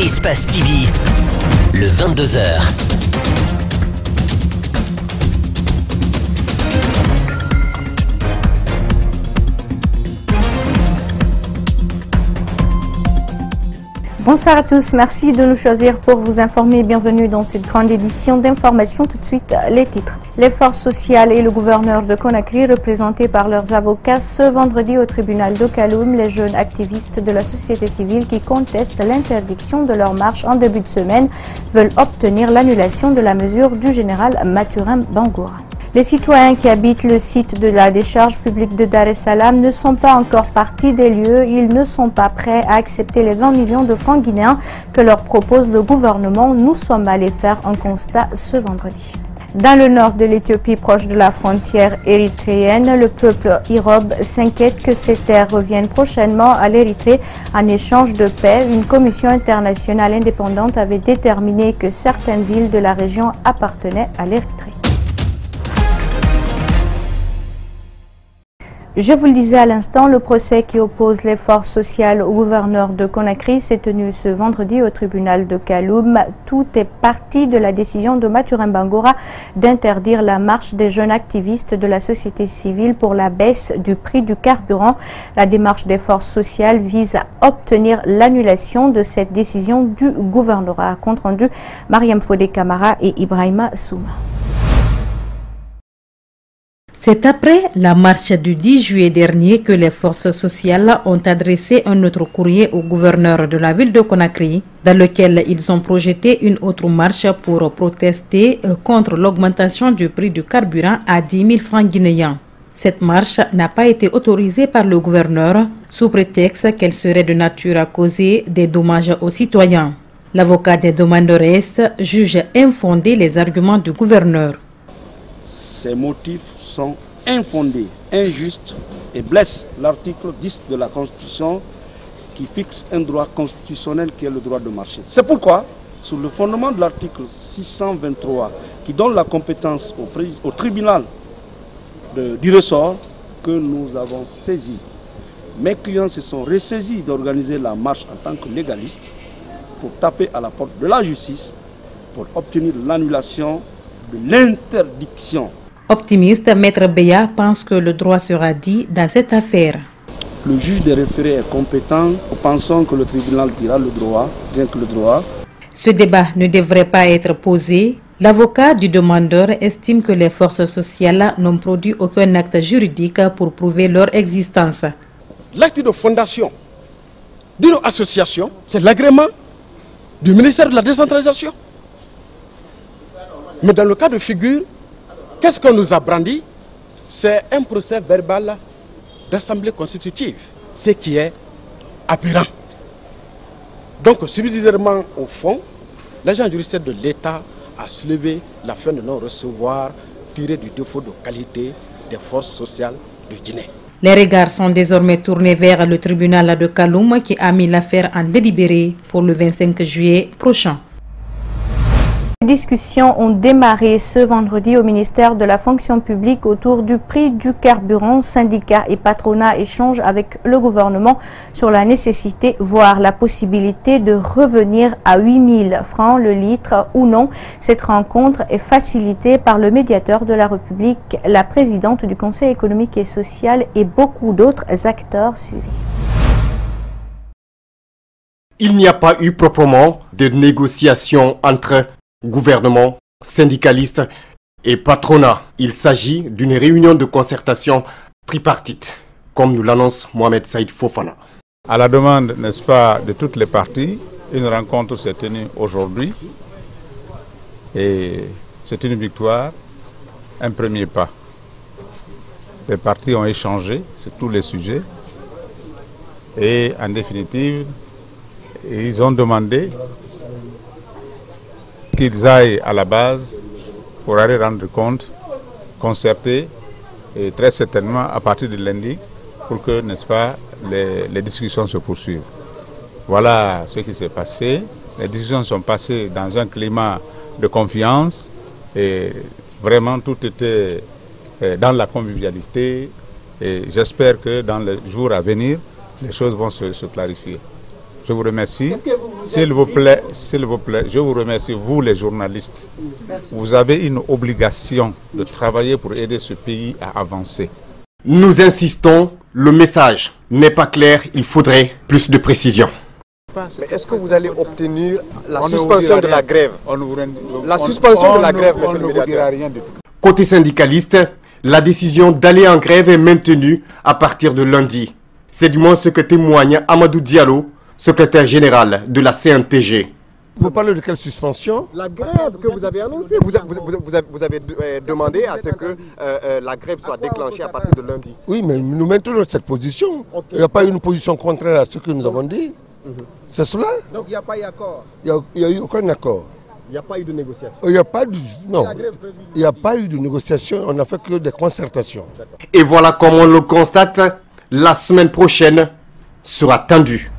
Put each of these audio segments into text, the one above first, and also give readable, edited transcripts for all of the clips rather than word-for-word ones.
Espace TV, le 22h. Bonsoir à tous, merci de nous choisir pour vous informer. Bienvenue dans cette grande édition d'information. Tout de suite, les titres. Les forces sociales et le gouverneur de Conakry, représentés par leurs avocats, ce vendredi au tribunal de Kaloum, les jeunes activistes de la société civile qui contestent l'interdiction de leur marche en début de semaine veulent obtenir l'annulation de la mesure du général Mathurin Bangoura. Les citoyens qui habitent le site de la décharge publique de Dar es Salaam ne sont pas encore partis des lieux. Ils ne sont pas prêts à accepter les 20 millions de francs guinéens que leur propose le gouvernement. Nous sommes allés faire un constat ce vendredi. Dans le nord de l'Éthiopie, proche de la frontière érythréenne, le peuple irobe s'inquiète que ces terres reviennent prochainement à l'Érythrée en échange de paix. Une commission internationale indépendante avait déterminé que certaines villes de la région appartenaient à l'Érythrée. Je vous le disais à l'instant, le procès qui oppose les forces sociales au gouverneur de Conakry s'est tenu ce vendredi au tribunal de Kaloum. Tout est parti de la décision de Mathurin Bangoura d'interdire la marche des jeunes activistes de la société civile pour la baisse du prix du carburant. La démarche des forces sociales vise à obtenir l'annulation de cette décision du gouvernorat. Compte rendu, Mariam Fodé Camara et Ibrahima Souma. C'est après la marche du 10 juillet dernier que les forces sociales ont adressé un autre courrier au gouverneur de la ville de Conakry, dans lequel ils ont projeté une autre marche pour protester contre l'augmentation du prix du carburant à 10 000 francs guinéens. Cette marche n'a pas été autorisée par le gouverneur sous prétexte qu'elle serait de nature à causer des dommages aux citoyens. L'avocat des demandeurs juge infondés les arguments du gouverneur. Ces motifs sont infondés, injustes et blessent l'article 10 de la Constitution qui fixe un droit constitutionnel qui est le droit de marcher. C'est pourquoi, sur le fondement de l'article 623 qui donne la compétence au tribunal du ressort que nous avons saisi, mes clients se sont ressaisis d'organiser la marche en tant que légalistes pour taper à la porte de la justice pour obtenir l'annulation de l'interdiction. Optimiste, Maître Beya pense que le droit sera dit dans cette affaire. Le juge des référés est compétent. Nous pensons que le tribunal dira le droit, bien que le droit. Ce débat ne devrait pas être posé. L'avocat du demandeur estime que les forces sociales n'ont produit aucun acte juridique pour prouver leur existence. L'acte de fondation d'une association, c'est l'agrément du ministère de la décentralisation. Mais dans le cas de figure, qu'est-ce qu'on nous a brandi? C'est un procès verbal d'assemblée constitutive, ce qui est aberrant. Donc, subsidiairement au fond, l'agent judiciaire de l'État a soulevé la fin de non-recevoir tirée du défaut de qualité des forces sociales de Guinée. Les regards sont désormais tournés vers le tribunal de Kaloum qui a mis l'affaire en délibéré pour le 25 juillet prochain. Les discussions ont démarré ce vendredi au ministère de la fonction publique autour du prix du carburant. Syndicats et patronat échangent avec le gouvernement sur la nécessité, voire la possibilité de revenir à 8 000 francs le litre ou non. Cette rencontre est facilitée par le médiateur de la République, la présidente du Conseil économique et social et beaucoup d'autres acteurs suivis. Il n'y a pas eu proprement de négociations entre gouvernement, syndicalistes et patronat. Il s'agit d'une réunion de concertation tripartite, comme nous l'annonce Mohamed Saïd Fofana. À la demande, n'est-ce pas, de toutes les parties, une rencontre s'est tenue aujourd'hui et c'est une victoire, un premier pas. Les parties ont échangé sur tous les sujets et en définitive, ils ont demandé qu'ils aillent à la base pour aller rendre compte, concerter, et très certainement à partir de lundi, pour que, n'est-ce pas, les discussions se poursuivent. Voilà ce qui s'est passé. Les discussions sont passées dans un climat de confiance et vraiment tout était dans la convivialité et j'espère que dans les jours à venir, les choses vont se clarifier. Je vous remercie. Qu'est-ce que vous S'il vous plaît, je vous remercie, vous les journalistes. Vous avez une obligation de travailler pour aider ce pays à avancer. Nous insistons, le message n'est pas clair, il faudrait plus de précision. Mais est-ce que vous allez obtenir la suspension de la grève? La suspension de la grève, monsieur le médiateur. Côté syndicaliste, la décision d'aller en grève est maintenue à partir de lundi. C'est du moins ce que témoigne Amadou Diallo, secrétaire général de la CNTG. Vous parlez de quelle suspension? La grève que vous avez annoncée. Vous avez demandé à ce que la grève soit déclenchée à partir de lundi. Oui, mais nous maintenons cette position. Okay. Il n'y a pas une position contraire à ce que nous avons dit. C'est cela. Donc il n'y a pas eu accord. Il n'y a eu aucun accord. Il n'y a pas eu de négociation. Il n'y a pas de, non. Il n'y a pas eu de négociation. On n'a fait que des concertations. Et voilà comment on le constate. La semaine prochaine sera tendue.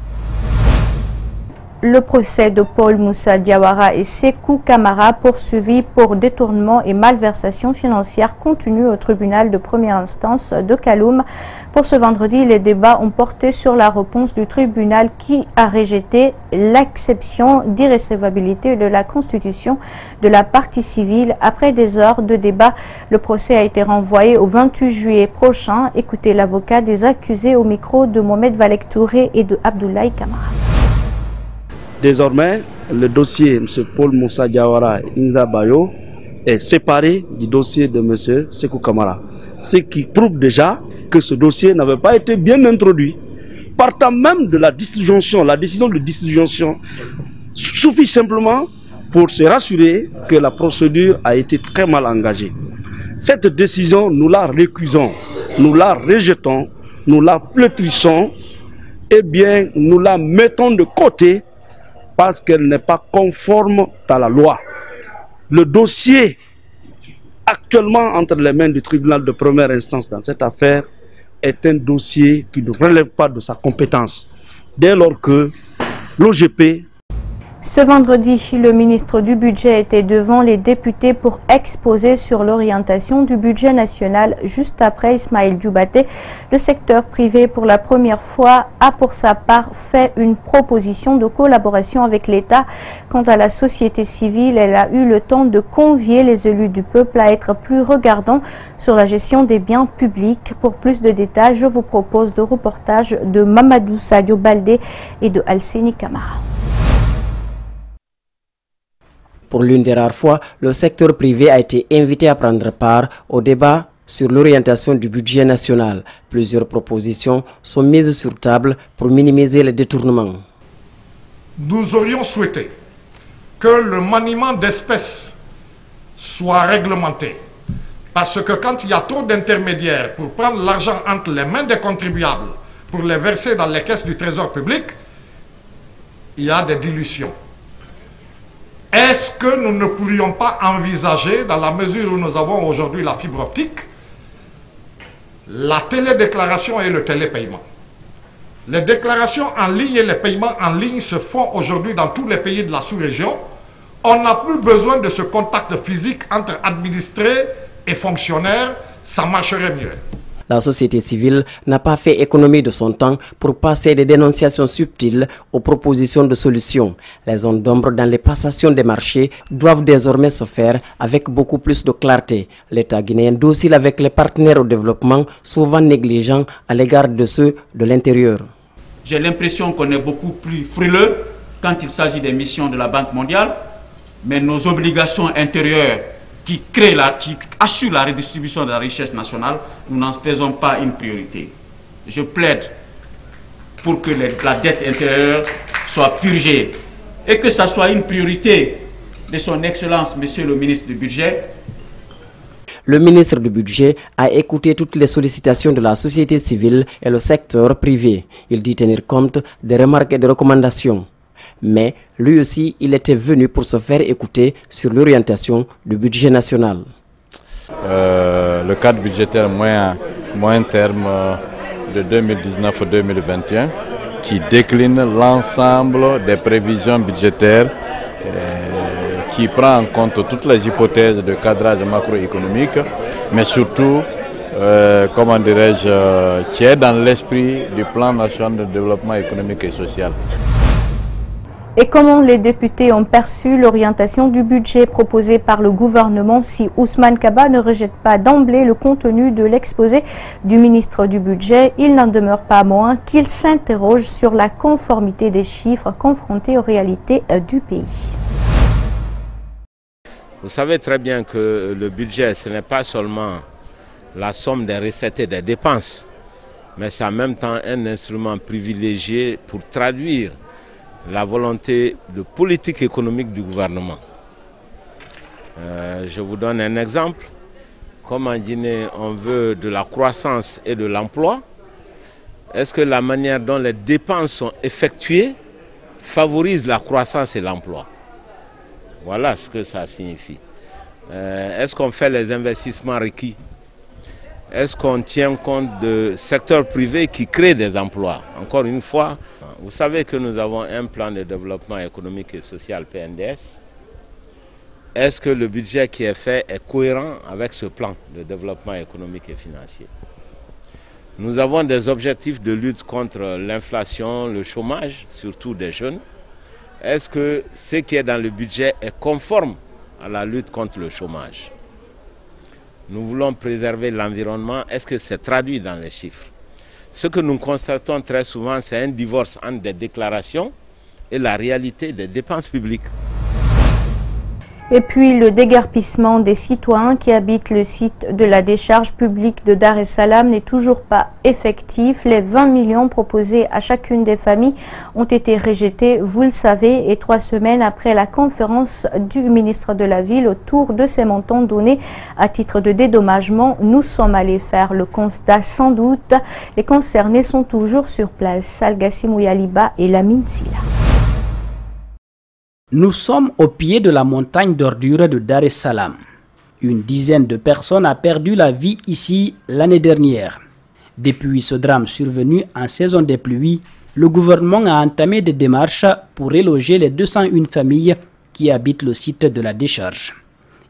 Le procès de Paul Moussa Diawara et Sékou Camara poursuivis pour détournement et malversation financière continue au tribunal de première instance de Kaloum. Pour ce vendredi, les débats ont porté sur la réponse du tribunal qui a rejeté l'exception d'irrecevabilité de la constitution de la partie civile. Après des heures de débat, le procès a été renvoyé au 28 juillet prochain. Écoutez l'avocat des accusés au micro de Mohamed Valek Touré et de Abdoulaye Camara. Désormais, le dossier M. Paul Moussa Diawara Inza Bayo est séparé du dossier de M. Sékou Camara. Ce qui prouve déjà que ce dossier n'avait pas été bien introduit. Partant même de la disjonction, la décision de disjonction suffit simplement pour se rassurer que la procédure a été très mal engagée. Cette décision, nous la récusons, nous la rejetons, nous la flétrissons, eh bien, nous la mettons de côté parce qu'elle n'est pas conforme à la loi. Le dossier actuellement entre les mains du tribunal de première instance dans cette affaire est un dossier qui ne relève pas de sa compétence. Dès lors que l'OGP... Ce vendredi, le ministre du Budget était devant les députés pour exposer sur l'orientation du budget national. Juste après Ismaël Djoubaté, le secteur privé pour la première fois a pour sa part fait une proposition de collaboration avec l'État. Quant à la société civile, elle a eu le temps de convier les élus du peuple à être plus regardants sur la gestion des biens publics. Pour plus de détails, je vous propose de reportages de Mamadou Sadio Baldé et de Alseni Camara. Pour l'une des rares fois, le secteur privé a été invité à prendre part au débat sur l'orientation du budget national. Plusieurs propositions sont mises sur table pour minimiser les détournements. Nous aurions souhaité que le maniement d'espèces soit réglementé. Parce que quand il y a trop d'intermédiaires pour prendre l'argent entre les mains des contribuables, pour les verser dans les caisses du trésor public, il y a des dilutions. Est-ce que nous ne pourrions pas envisager, dans la mesure où nous avons aujourd'hui la fibre optique, la télédéclaration et le télépaiement? Les déclarations en ligne et les paiements en ligne se font aujourd'hui dans tous les pays de la sous-région. On n'a plus besoin de ce contact physique entre administrés et fonctionnaires, ça marcherait mieux. La société civile n'a pas fait économie de son temps pour passer des dénonciations subtiles aux propositions de solutions. Les zones d'ombre dans les passations des marchés doivent désormais se faire avec beaucoup plus de clarté. L'État guinéen docile avec les partenaires au développement, souvent négligents à l'égard de ceux de l'intérieur. J'ai l'impression qu'on est beaucoup plus frileux quand il s'agit des missions de la Banque mondiale, mais nos obligations intérieures qui assure la redistribution de la richesse nationale, nous n'en faisons pas une priorité. Je plaide pour que la dette intérieure soit purgée et que ça soit une priorité de son Excellence, Monsieur le ministre du Budget. Le ministre du Budget a écouté toutes les sollicitations de la société civile et le secteur privé. Il dit tenir compte des remarques et des recommandations. Mais lui aussi, il était venu pour se faire écouter sur l'orientation du budget national. Le cadre budgétaire moyen terme de 2019-2021 qui décline l'ensemble des prévisions budgétaires, qui prend en compte toutes les hypothèses de cadrage macroéconomique, mais surtout, comment dirais-je, qui est dans l'esprit du plan national de développement économique et social. Et comment les députés ont perçu l'orientation du budget proposé par le gouvernement si Ousmane Kaba ne rejette pas d'emblée le contenu de l'exposé du ministre du Budget, il n'en demeure pas moins qu'il s'interroge sur la conformité des chiffres confrontés aux réalités du pays. Vous savez très bien que le budget, ce n'est pas seulement la somme des recettes et des dépenses, mais c'est en même temps un instrument privilégié pour traduire la volonté de politique économique du gouvernement. Je vous donne un exemple. Comme en Guinée, on veut de la croissance et de l'emploi, est-ce que la manière dont les dépenses sont effectuées favorise la croissance et l'emploi? Voilà ce que ça signifie. Est-ce qu'on fait les investissements requis? Est-ce qu'on tient compte du secteur privé qui crée des emplois? Encore une fois, vous savez que nous avons un plan de développement économique et social PNDS. Est-ce que le budget qui est fait est cohérent avec ce plan de développement économique et financier? Nous avons des objectifs de lutte contre l'inflation, le chômage, surtout des jeunes. Est-ce que ce qui est dans le budget est conforme à la lutte contre le chômage? Nous voulons préserver l'environnement. Est-ce que c'est traduit dans les chiffres? Ce que nous constatons très souvent, c'est un divorce entre des déclarations et la réalité des dépenses publiques. Et puis le déguerpissement des citoyens qui habitent le site de la décharge publique de Dar es Salaam n'est toujours pas effectif. Les 20 millions proposés à chacune des familles ont été rejetés, vous le savez, et 3 semaines après la conférence du ministre de la Ville autour de ces montants donnés à titre de dédommagement, nous sommes allés faire le constat. Sans doute, les concernés sont toujours sur place. Salgassi Mouyaliba et Lamine Silla. Nous sommes au pied de la montagne d'ordures de Dar es Salaam. Une dizaine de personnes a perdu la vie ici l'année dernière. Depuis ce drame survenu en saison des pluies, le gouvernement a entamé des démarches pour reloger les 201 familles qui habitent le site de la décharge.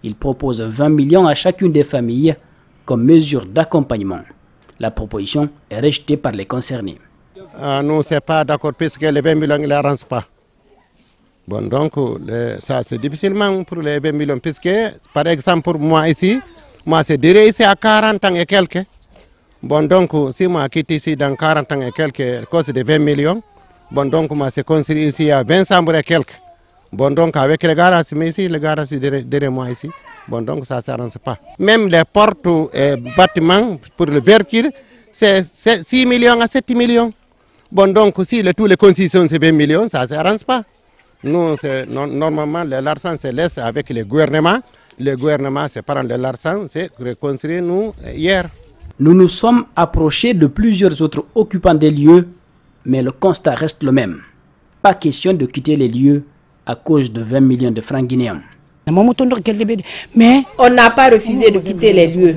Il propose 20 millions à chacune des familles comme mesure d'accompagnement. La proposition est rejetée par les concernés. Nous ne sommes pas d'accord puisque les 20 millions ne l'arrangent pas. Bon, donc, ça c'est difficilement pour les 20 millions, puisque, par exemple, pour moi ici, moi c'est direct ici à 40 ans et quelques. Bon, donc, si moi quitte ici dans 40 ans et quelques, à cause de 20 millions, bon, donc, moi c'est construit ici à 20 chambres et quelques. Bon, donc, avec les garages, mais ici, les garages derrière moi ici, bon, donc, ça ne s'arrange pas. Même les portes et bâtiments, pour le vercure, c'est 6 millions à 7 millions. Bon, donc, si tous les concessions, c'est 20 millions, ça ne s'arrange pas. Nous, normalement, l'argent se laisse avec le gouvernement. Le gouvernement, c'est prendre l'argent, c'est reconstruire nous hier. Nous nous sommes approchés de plusieurs autres occupants des lieux, mais le constat reste le même. Pas question de quitter les lieux à cause de 20 millions de francs guinéens. Mais on n'a pas refusé de quitter les lieux.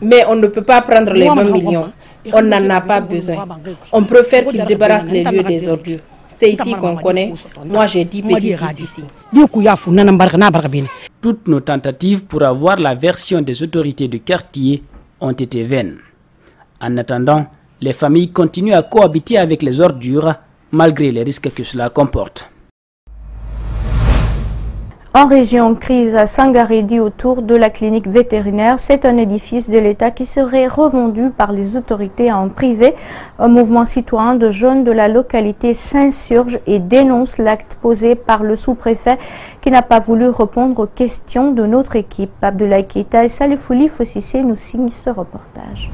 Mais on ne peut pas prendre les 20 millions. On n'en a pas besoin. On préfère qu'ils débarrassent les lieux des ordures. C'est ici qu'on connaît. Moi, j'ai 10 petits-fils ici. Toutes nos tentatives pour avoir la version des autorités du quartier ont été vaines. En attendant, les familles continuent à cohabiter avec les ordures malgré les risques que cela comporte. En région, crise à Sangaredi autour de la clinique vétérinaire. C'est un édifice de l'État qui serait revendu par les autorités en privé. Un mouvement citoyen de jeunes de la localité s'insurge et dénonce l'acte posé par le sous-préfet qui n'a pas voulu répondre aux questions de notre équipe. Abdoulaye Keita et Salifouli Fossissé nous signent ce reportage.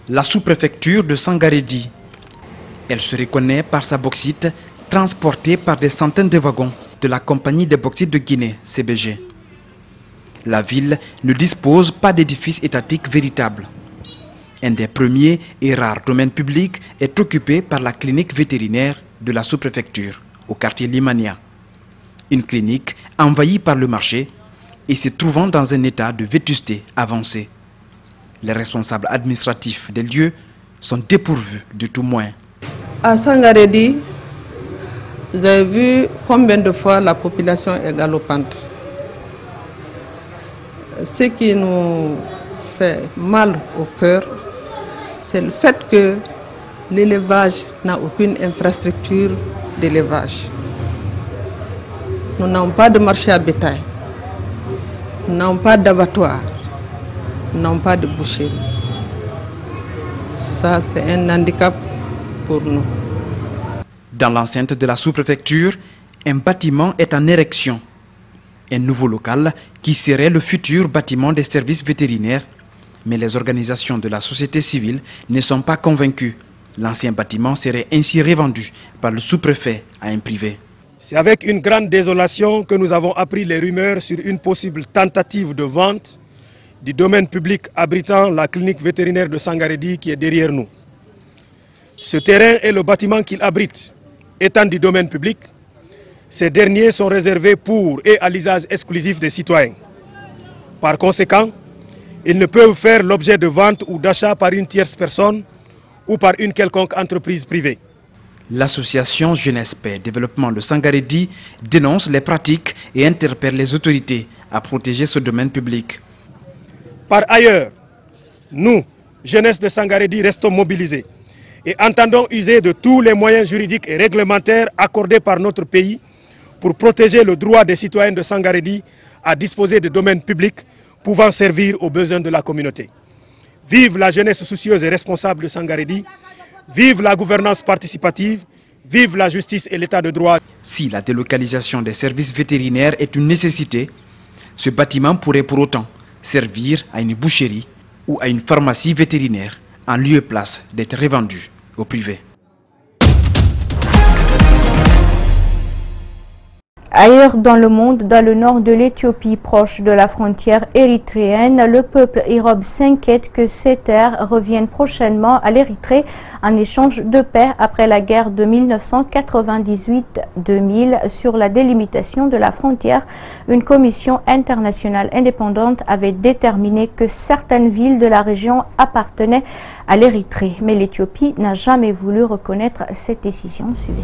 La sous-préfecture de Sangaredi. Elle se reconnaît par sa bauxite transportés par des centaines de wagons de la compagnie des bauxites de Guinée, CBG. La ville ne dispose pas d'édifice étatique véritable. Un des premiers et rares domaines publics est occupé par la clinique vétérinaire de la sous-préfecture, au quartier Limania. Une clinique envahie par le marché et se trouvant dans un état de vétusté avancé. Les responsables administratifs des lieux sont dépourvus de tout moyen. À Sangaredi, vous avez vu combien de fois la population est galopante. Ce qui nous fait mal au cœur, c'est le fait que l'élevage n'a aucune infrastructure d'élevage. Nous n'avons pas de marché à bétail, nous n'avons pas d'abattoir, nous n'avons pas de boucherie. Ça, c'est un handicap pour nous. Dans l'enceinte de la sous-préfecture, un bâtiment est en érection. Un nouveau local qui serait le futur bâtiment des services vétérinaires. Mais les organisations de la société civile ne sont pas convaincues. L'ancien bâtiment serait ainsi revendu par le sous-préfet à un privé. C'est avec une grande désolation que nous avons appris les rumeurs sur une possible tentative de vente du domaine public abritant la clinique vétérinaire de Sangaredi qui est derrière nous. Ce terrain et le bâtiment qu'il abrite étant du domaine public, ces derniers sont réservés pour et à l'usage exclusif des citoyens. Par conséquent, ils ne peuvent faire l'objet de vente ou d'achat par une tierce personne ou par une quelconque entreprise privée. L'association Jeunesse Paix Développement de Sangaredi dénonce les pratiques et interpelle les autorités à protéger ce domaine public. Par ailleurs, nous, Jeunesse de Sangaredi, restons mobilisés et entendons user de tous les moyens juridiques et réglementaires accordés par notre pays pour protéger le droit des citoyens de Sangaredi à disposer de domaines publics pouvant servir aux besoins de la communauté. Vive la jeunesse soucieuse et responsable de Sangaredi, vive la gouvernance participative, vive la justice et l'état de droit. Si la délocalisation des services vétérinaires est une nécessité, ce bâtiment pourrait pour autant servir à une boucherie ou à une pharmacie vétérinaire en lieu et place d'être revendu au privé. Ailleurs dans le monde, dans le nord de l'Éthiopie, proche de la frontière érythréenne, le peuple irobe s'inquiète que ces terres reviennent prochainement à l'Érythrée en échange de paix après la guerre de 1998-2000 sur la délimitation de la frontière. Une commission internationale indépendante avait déterminé que certaines villes de la région appartenaient à l'Érythrée, mais l'Éthiopie n'a jamais voulu reconnaître cette décision. Suivez.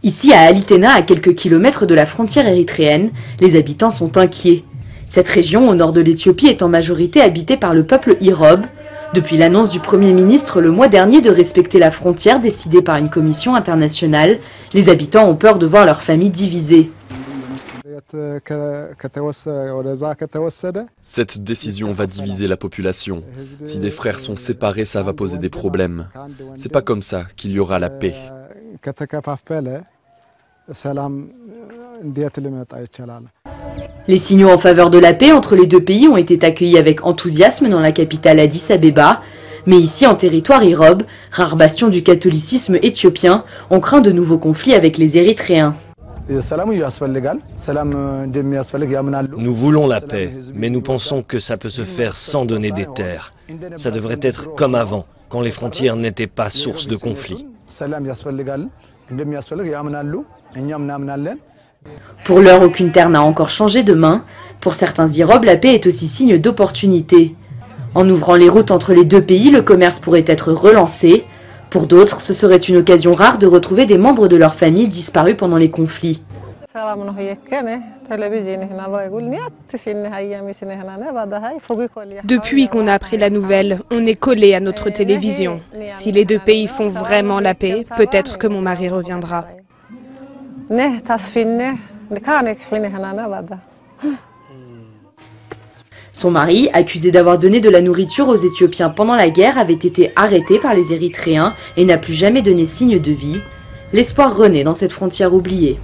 Ici à Alitena, à quelques kilomètres de la frontière érythréenne, les habitants sont inquiets. Cette région au nord de l'Éthiopie est en majorité habitée par le peuple irobe. Depuis l'annonce du Premier ministre le mois dernier de respecter la frontière décidée par une commission internationale, les habitants ont peur de voir leur famille divisée. Cette décision va diviser la population. Si des frères sont séparés, ça va poser des problèmes. C'est pas comme ça qu'il y aura la paix. Les signaux en faveur de la paix entre les deux pays ont été accueillis avec enthousiasme dans la capitale Addis Abeba. Mais ici, en territoire irobe, rare bastion du catholicisme éthiopien, on craint de nouveaux conflits avec les Érythréens. Nous voulons la paix, mais nous pensons que ça peut se faire sans donner des terres. Ça devrait être comme avant, quand les frontières n'étaient pas source de conflits. Pour l'heure, aucune terre n'a encore changé de main. Pour certains irobes, la paix est aussi signe d'opportunité. En ouvrant les routes entre les deux pays, le commerce pourrait être relancé. Pour d'autres, ce serait une occasion rare de retrouver des membres de leur famille disparus pendant les conflits. Depuis qu'on a appris la nouvelle, on est collé à notre télévision. Si les deux pays font vraiment la paix, peut-être que mon mari reviendra. Son mari, accusé d'avoir donné de la nourriture aux Éthiopiens pendant la guerre, avait été arrêté par les Érythréens et n'a plus jamais donné signe de vie. L'espoir renaît dans cette frontière oubliée.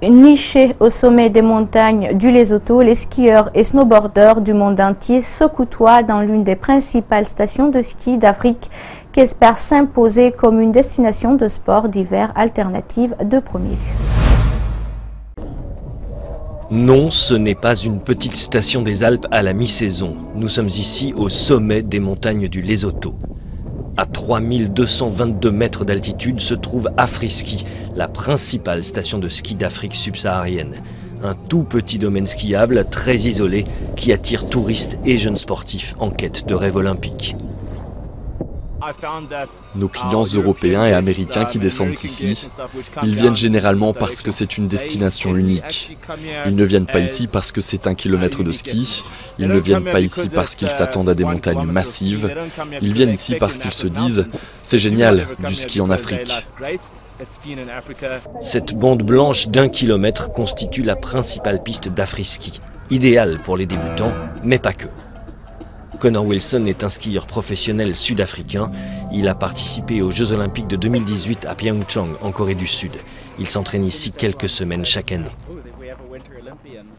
Nichés au sommet des montagnes du Lesotho, les skieurs et snowboarders du monde entier se côtoient dans l'une des principales stations de ski d'Afrique qui espère s'imposer comme une destination de sport d'hiver alternative de premier lieu. Non, ce n'est pas une petite station des Alpes à la mi-saison. Nous sommes ici au sommet des montagnes du Lesotho. À 3222 mètres d'altitude se trouve Afriski, la principale station de ski d'Afrique subsaharienne. Un tout petit domaine skiable, très isolé, qui attire touristes et jeunes sportifs en quête de rêve olympique. Nos clients européens et américains qui descendent ici, ils viennent généralement parce que c'est une destination unique. Ils ne viennent pas ici parce que c'est 1 kilomètre de ski, ils ne viennent pas ici parce qu'ils s'attendent à des montagnes massives, ils viennent ici parce qu'ils se disent « c'est génial, du ski en Afrique ». Cette bande blanche d'1 kilomètre constitue la principale piste d'afri-ski, idéale pour les débutants, mais pas que. Connor Wilson est un skieur professionnel sud-africain. Il a participé aux Jeux Olympiques de 2018 à Pyeongchang, en Corée du Sud. Il s'entraîne ici quelques semaines chaque année.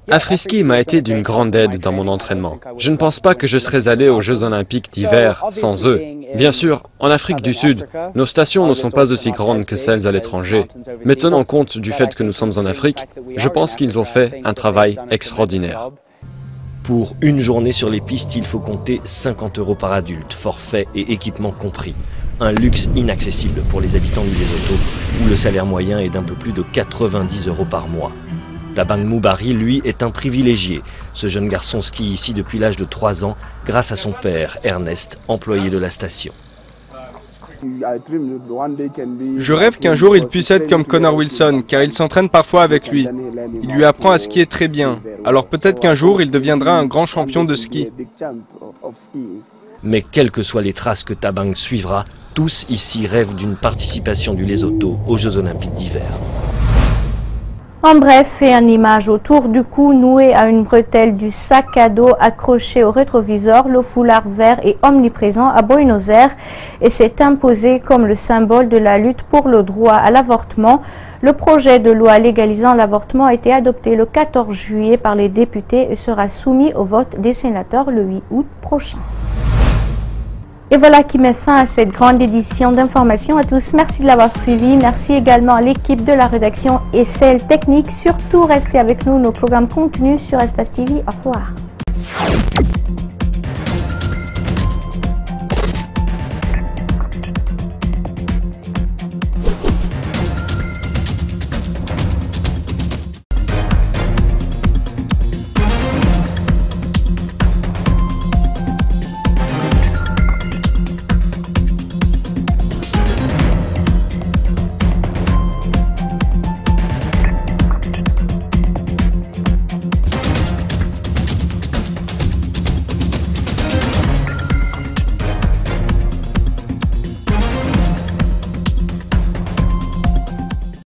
Afri-ski m'a été d'une grande aide dans mon entraînement. Je ne pense pas que je serais allé aux Jeux Olympiques d'hiver sans eux. Bien sûr, en Afrique du Sud, nos stations ne sont pas aussi grandes que celles à l'étranger. Mais tenant compte du fait que nous sommes en Afrique, je pense qu'ils ont fait un travail extraordinaire. Pour une journée sur les pistes, il faut compter 50 € par adulte, forfait et équipement compris. Un luxe inaccessible pour les habitants du Lesotho, où le salaire moyen est d'un peu plus de 90 € par mois. Tabang Moubari, lui, est un privilégié. Ce jeune garçon skie ici depuis l'âge de 3 ans, grâce à son père, Ernest, employé de la station. Je rêve qu'un jour il puisse être comme Connor Wilson, car il s'entraîne parfois avec lui. Il lui apprend à skier très bien, alors peut-être qu'un jour il deviendra un grand champion de ski. Mais quelles que soient les traces que Tabang suivra, tous ici rêvent d'une participation du Lesotho aux Jeux Olympiques d'hiver. En bref, et en image autour du cou noué à une bretelle du sac à dos accroché au rétroviseur, le foulard vert est omniprésent à Buenos Aires et s'est imposé comme le symbole de la lutte pour le droit à l'avortement. Le projet de loi légalisant l'avortement a été adopté le 14 juillet par les députés et sera soumis au vote des sénateurs le 8 août prochain. Et voilà qui met fin à cette grande édition d'information à tous. Merci de l'avoir suivi. Merci également à l'équipe de la rédaction et celle technique. Surtout, restez avec nous. Nos programmes continuent sur Espace TV. Au revoir.